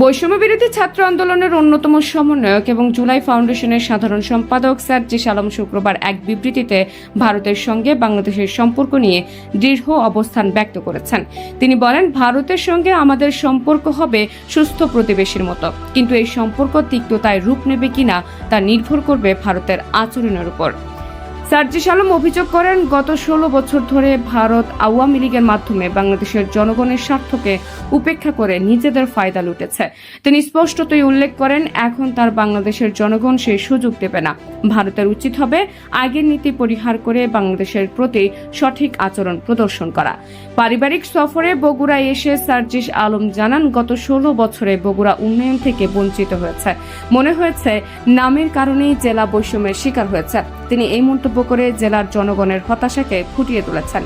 বৈষম্য বিরোধী ছাত্র আন্দোলনের অন্যতম সমন্বয়ক এবং জুলাই ফাউন্ডেশনের সাধারণ সম্পাদক সার্জিস আলম শুক্রবার এক বিবৃতিতে ভারতের সঙ্গে বাংলাদেশের সম্পর্ক নিয়ে দৃঢ় অবস্থান ব্যক্ত করেছেন। তিনি বলেন, ভারতের সঙ্গে আমাদের সম্পর্ক হবে সুস্থ প্রতিবেশীর মতো, কিন্তু এই সম্পর্ক তিক্ততায় রূপ নেবে কিনা তা নির্ভর করবে ভারতের আচরণের উপর। সার্জিস আলম অভিযোগ করেন, গত 16 বছর ধরে ভারত আওয়ামী লীগের মাধ্যমে বাংলাদেশের জনগণের স্বার্থকে উপেক্ষা করে নিজেদের ফায়দা লুটেছে। তিনি স্পষ্টতই উল্লেখ করেন, এখন তার বাংলাদেশের জনগণ সেই সুযোগ দেবে না। ভারতের উচিত হবে আগের নীতি পরিহার করে বাংলাদেশের প্রতি সঠিক আচরণ প্রদর্শন করা। পারিবারিক সফরে বগুড়ায় এসে সার্জিস আলম জানান, গত 16 বছরে বগুড়া উন্নয়ন থেকে বঞ্চিত হয়েছে। মনে হয়েছে নামের কারণেই জেলা বৈষম্যের শিকার হয়েছে। তিনি এই মন্তব্য করে জেলার জনগণের হতাশাকে ফুটিয়ে তুলেছেন।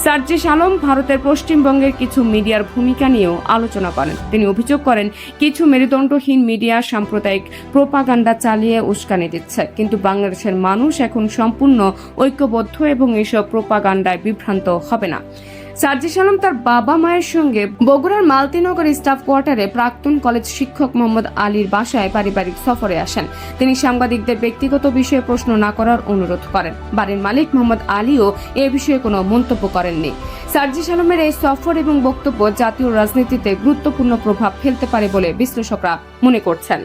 সার্জিস আলম ভারতের পশ্চিমবঙ্গের কিছু মিডিয়ার ভূমিকা নিয়েও আলোচনা করেন। তিনি অভিযোগ করেন, কিছু মেরুদণ্ডহীন মিডিয়া সাম্প্রদায়িক প্রোপাগান্ডা চালিয়ে উস্কানি দিচ্ছে, কিন্তু বাংলাদেশের মানুষ এখন সম্পূর্ণ ঐক্যবদ্ধ এবং এসব প্রোপাগান্ডায় বিভ্রান্ত হবে না। সার্জিস আলম তার বাবা মায়ের সঙ্গে বগুড়ার মালতীনগর স্টাফ কোয়ার্টারে প্রাক্তন কলেজ শিক্ষক মোহাম্মদ আলীর বাসায় পারিবারিক সফরে আসেন। তিনি সাংবাদিকদের ব্যক্তিগত বিষয়ে প্রশ্ন না করার অনুরোধ করেন। বাড়ির মালিক মোহাম্মদ আলীও এ বিষয়ে কোনো মন্তব্য করেননি। সার্জিস আলমের এই সফর এবং বক্তব্য জাতীয় রাজনীতিতে গুরুত্বপূর্ণ প্রভাব ফেলতে পারে বলে বিশ্লেষকরা মনে করছেন।